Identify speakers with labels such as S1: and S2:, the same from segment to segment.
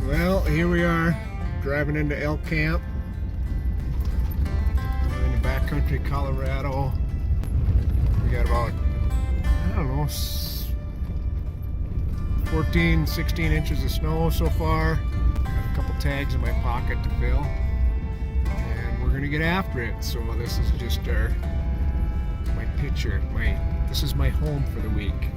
S1: Well, here we are driving into elk camp. We're in the backcountry, Colorado. We got about, I don't know, 14, 16 inches of snow so far. Got a couple tags in my pocket to fill. And we're gonna get after it. So this is just my picture. This is my home for the week.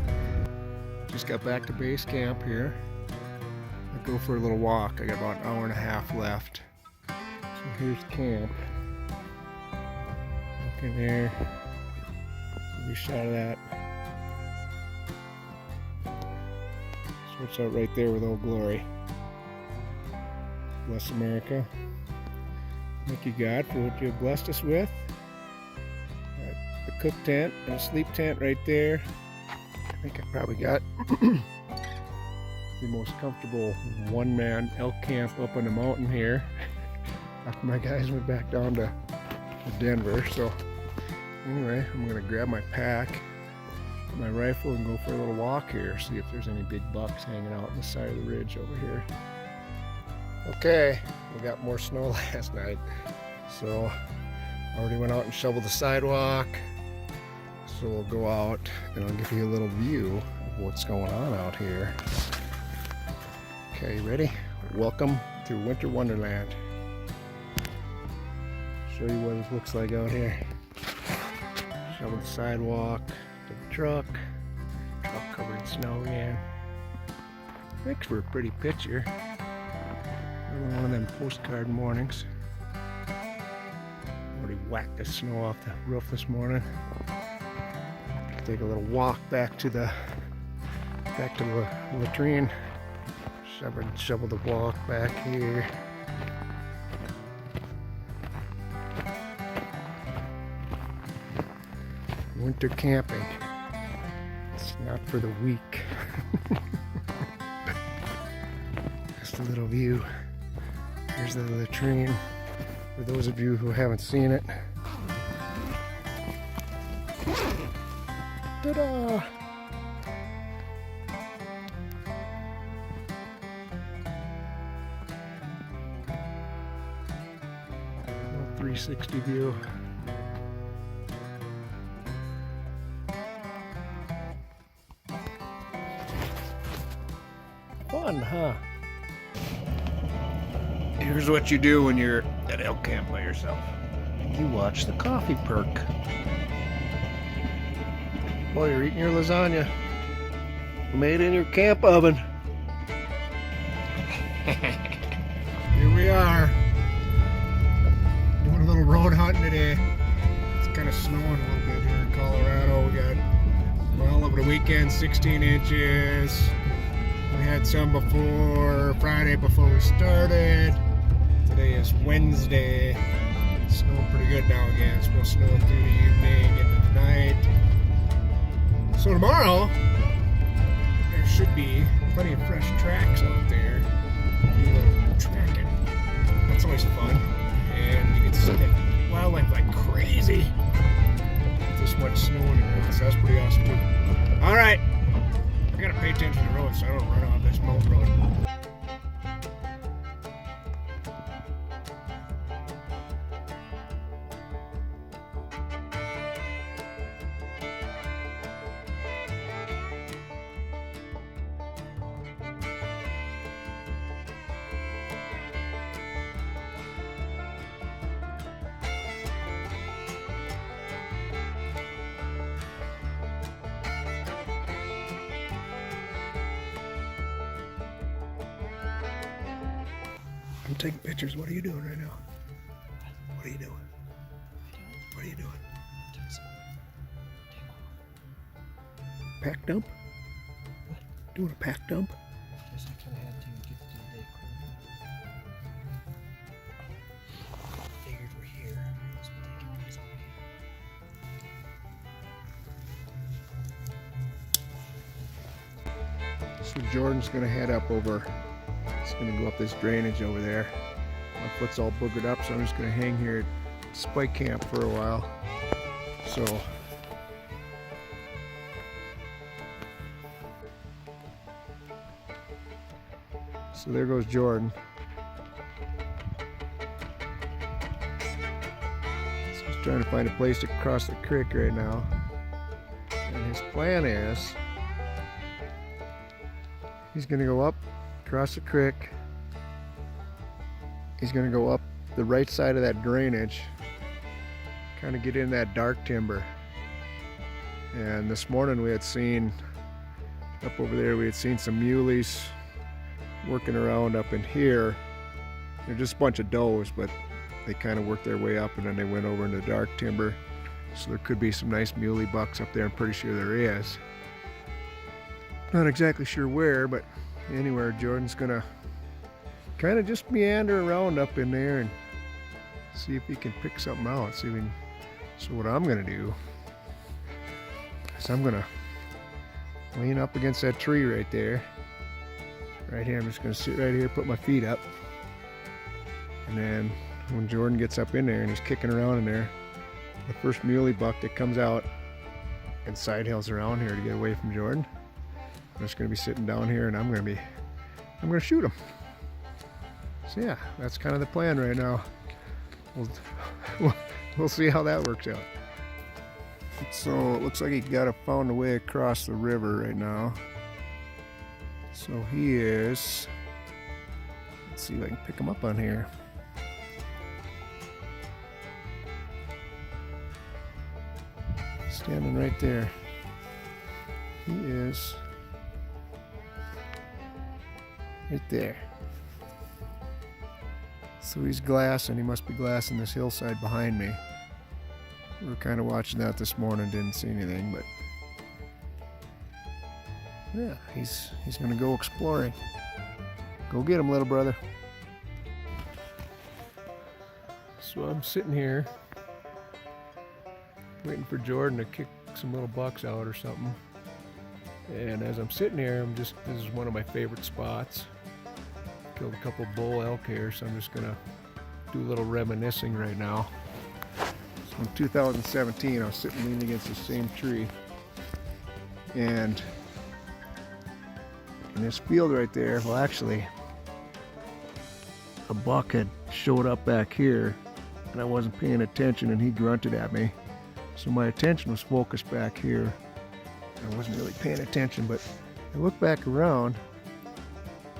S1: Just got back to base camp here. I'll go for a little walk. I got about an hour and a half left. So here's camp. Look in there. Give you a shot of that. Starts out right there with Old Glory. Bless America. Thank you, God, for what you have blessed us with. Got the cook tent and a sleep tent right there. I think I probably got the most comfortable one-man elk camp up on the mountain here after my guys went back down to Denver. So anyway, I'm gonna grab my pack, my rifle, and go for a little walk here, see if there's any big bucks hanging out on the side of the ridge over here. Okay, we got more snow last night, so already went out and shoveled the sidewalk. So we'll go out and I'll give you a little view of what's going on out here. Okay, ready? Welcome to Winter Wonderland. Show you what it looks like out here. Shovel the sidewalk to the truck. Truck covered in snow again. Makes for a pretty picture. One of them postcard mornings. Already whacked the snow off the roof this morning. Take a little walk back to the latrine. Shovel the walk back here. Winter camping. It's not for the weak. Just a little view. Here's the latrine for those of you who haven't seen it. Ta-da! 360 view. Fun, huh? Here's what you do when you're at elk camp by yourself. You watch the coffee perk. While you're eating your lasagna. Made in your camp oven. Here we are. Doing a little road hunting today. It's kind of snowing a little bit here in Colorado. We got, well, over the weekend, 16 inches. We had some Friday before we started. Today is Wednesday. It's snowing pretty good now again. It's supposed to snow through the evening into the night. So tomorrow, there should be plenty of fresh tracks out there. Do a little tracking. That's always fun. And you can see the wildlife like crazy. This much snow in the road, so that's pretty awesome too. Alright, I gotta pay attention to the road so I don't run off this mountain road. I'm taking pictures. What are you doing right now? What are you doing? What are you doing? Pack dump?
S2: What?
S1: Doing a pack dump?
S2: Yes, I kind of had to get to the day clear. Figured we're here. So we'll take it easy.
S1: So Jordan's gonna head up over. He's gonna go up this drainage over there. My foot's all boogered up, so I'm just gonna hang here at Spike Camp for a while. So So there goes Jordan. So he's trying to find a place to cross the creek right now. And his plan is he's going to go up, across the creek. He's going to go up the right side of that drainage, kind of get in that dark timber. And this morning we had seen, up over there, we had seen some muleys working around up in here. They're just a bunch of does, but they kind of worked their way up and then they went over into dark timber. So there could be some nice muley bucks up there. I'm pretty sure there is. Not exactly sure where, but anywhere. Jordan's gonna kind of just meander around up in there and see if he can pick something out. See if we can. So what I'm gonna do is I'm gonna lean up against that tree right there. Right here, I'm just gonna sit right here, put my feet up, and then when Jordan gets up in there and he's kicking around in there, the first muley buck that comes out and side hills around here to get away from Jordan, I'm just gonna be sitting down here and I'm gonna shoot him. So yeah, that's kind of the plan right now. We'll see how that works out. So it looks like he found a way across the river right now. So he is, let's see if I can pick him up on here. Standing right there. He is right there. So he's glassing. He must be glassing this hillside behind me. We were kind of watching that this morning, didn't see anything, but yeah, he's gonna go exploring. Go get him, little brother. So I'm sitting here waiting for Jordan to kick some little bucks out or something. And as I'm sitting here, this is one of my favorite spots. Killed a couple bull elk here, so I'm just gonna do a little reminiscing right now. So in 2017, I was sitting leaning against the same tree, and in this field right there, well actually, a buck had showed up back here, and I wasn't paying attention, and he grunted at me. So my attention was focused back here. I wasn't really paying attention, but I looked back around.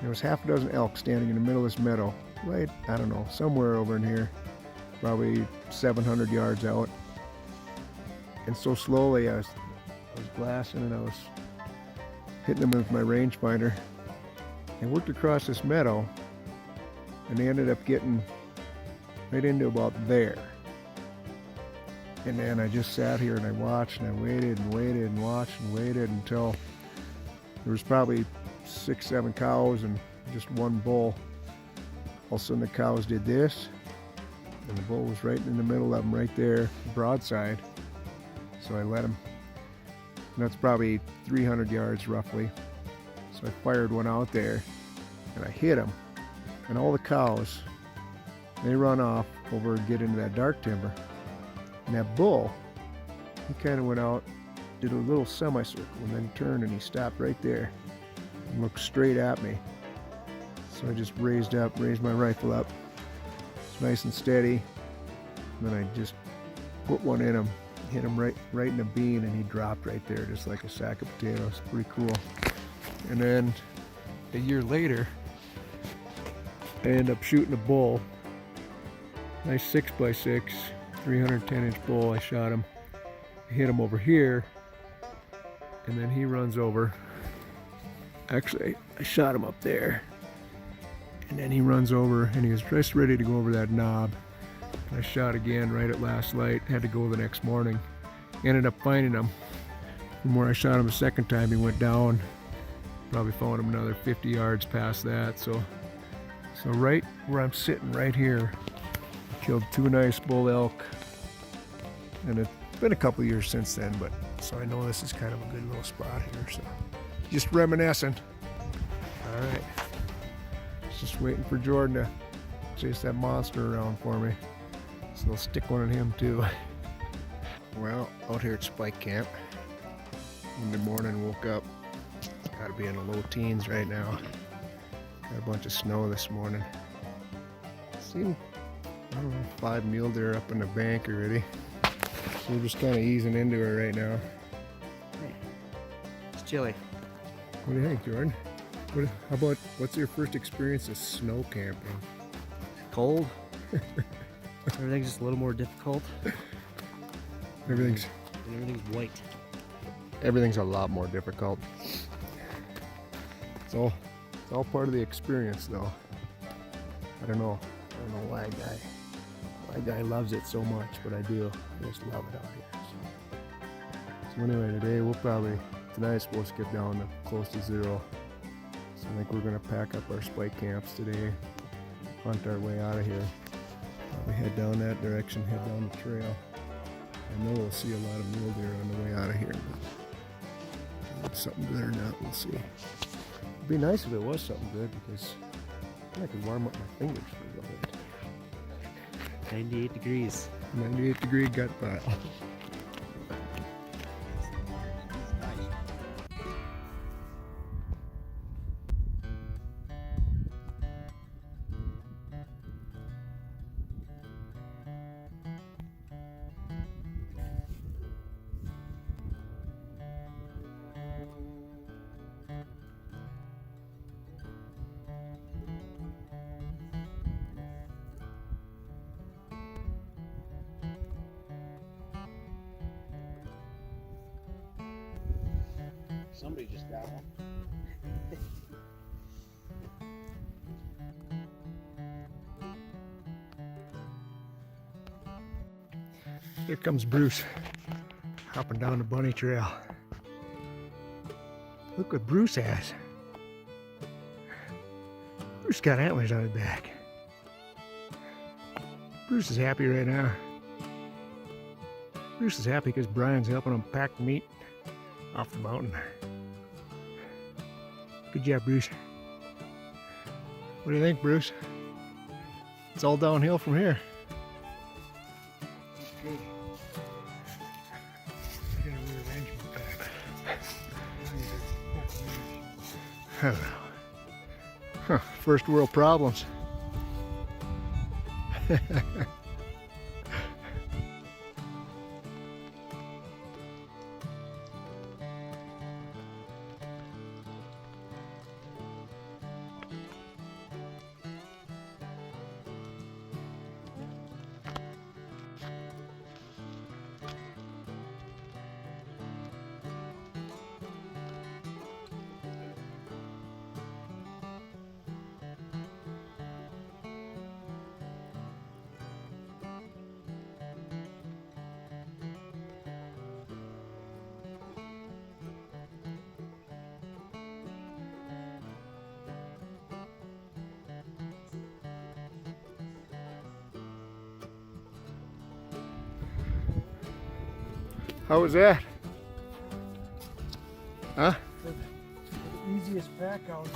S1: There was half a dozen elk standing in the middle of this meadow, right, I don't know, somewhere over in here, probably 700 yards out. And so slowly I was glassing and I was hitting them with my rangefinder. I worked across this meadow and they ended up getting right into about there. And then I just sat here and I watched and I waited and waited and watched and waited until there was probably 6-7 cows and just one bull. All of a sudden the cows did this, and the bull was right in the middle of them right there, broadside. So I let him, and that's probably 300 yards roughly. So I fired one out there and I hit him, and all the cows, they run off over and get into that dark timber. And that bull, he kind of went out, did a little semicircle, and then turned and he stopped right there and looked straight at me. So I just raised my rifle up. It's nice and steady. And then I just put one in him, hit him right in the bean, and he dropped right there just like a sack of potatoes. Pretty cool. And then a year later, I ended up shooting a bull. Nice 6x6. 310-inch bull. I shot him, hit him over here, and then he runs over. Actually, I shot him up there, and then he runs over, and he was just ready to go over that knob. And I shot again right at last light. Had to go the next morning. Ended up finding him. From where I shot him a second time, he went down. Probably found him another 50 yards past that. So right where I'm sitting right here, killed 2 nice bull elk. And it's been a couple years since then, but so I know this is kind of a good little spot here. So just reminiscing. All right, just waiting for Jordan to chase that monster around for me, so I'll stick one on him too. Well, out here at Spike Camp, in the morning, woke up, gotta be in the low teens right now. Got a bunch of snow this morning. Seen, I don't know, 5 mule deer up in the bank already. So we're just kind of easing into it right now.
S2: It's chilly.
S1: What do you think, Jordan? What's your first experience of snow camping?
S2: Cold. Everything's just a little more difficult.
S1: Everything's
S2: white.
S1: Everything's a lot more difficult. It's all part of the experience, though. I don't know why a guy loves it so much, but I do. I just love it out here. So anyway, today tonight's supposed to get down to close to 0. So I think we're gonna pack up our spike camps today, hunt our way out of here. We head down that direction, head down the trail. I know we'll see a lot of mule deer on the way out of here, but if it's something good or not, we'll see. It'd be nice if it was something good, because I could warm up my fingers for a little bit.
S2: 98 degrees.
S1: 98-degree gut pile.
S2: Somebody just got one.
S1: Here comes Bruce, hopping down the bunny trail. Look what Bruce has. Bruce got antlers on his back. Bruce is happy right now. Bruce is happy because Brian's helping him pack the meat off the mountain. Good job, Bruce. What do you think, Bruce? It's all downhill from here.
S2: Good. I gotta rearrange my pack.
S1: Hello. Huh, first world problems. How was that? Huh?
S2: The easiest pack out.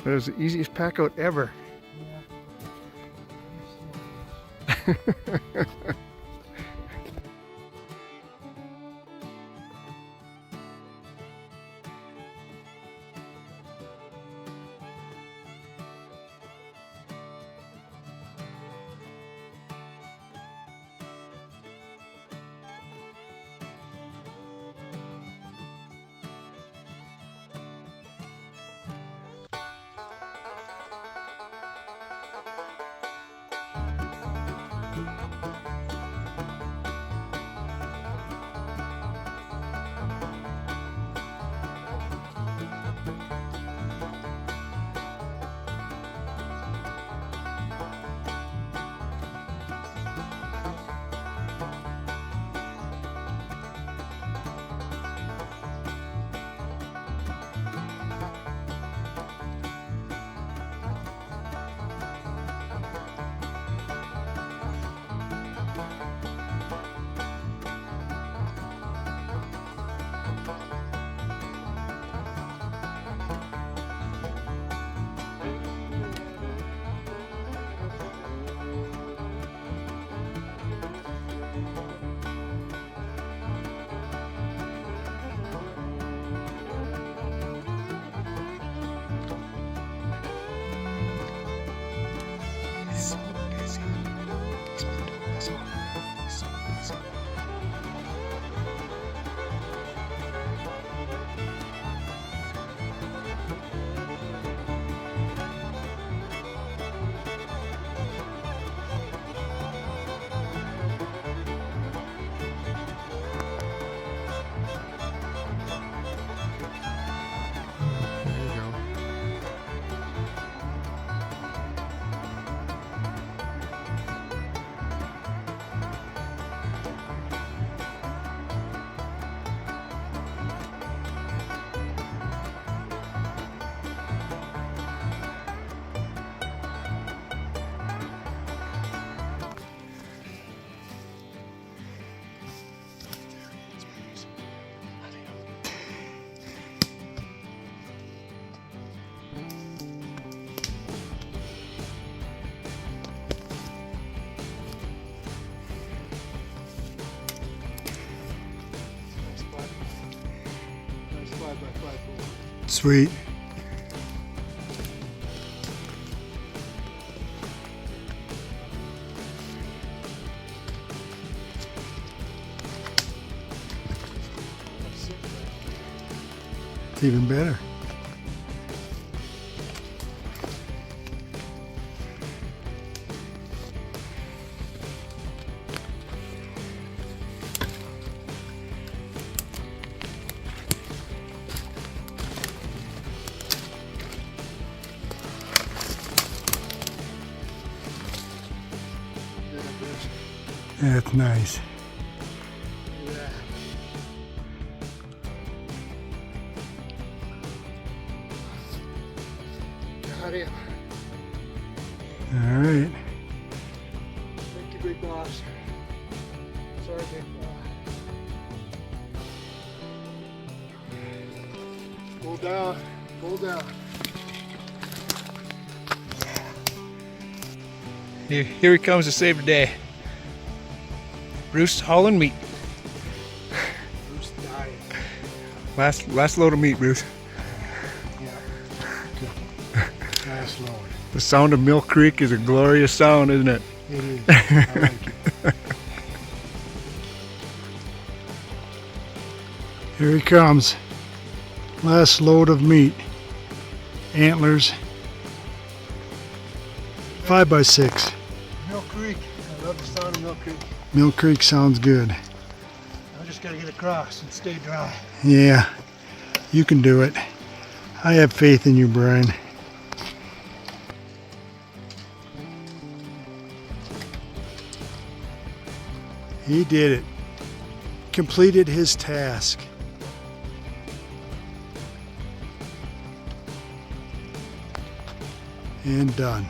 S1: That was the easiest pack out ever.
S2: Yeah.
S3: Sweet. It's even better. That's nice.
S1: Got him.
S3: All right.
S1: Thank you, big boss. Sorry, big boss. Pull down. Pull down.
S4: Here he comes to save the day. Bruce hauling meat.
S1: Bruce dying.
S4: Last load of meat, Bruce.
S1: Yeah. Nice load.
S4: The sound of Mill Creek is a glorious sound, isn't it?
S1: It is. I like it.
S3: Here he comes. Last load of meat. Antlers. 5x6.
S1: Mill Creek. I love the sound of Mill Creek.
S3: Mill Creek sounds good.
S1: I just gotta get across and stay dry.
S3: Yeah, you can do it. I have faith in you, Brian. He did it. Completed his task. And done.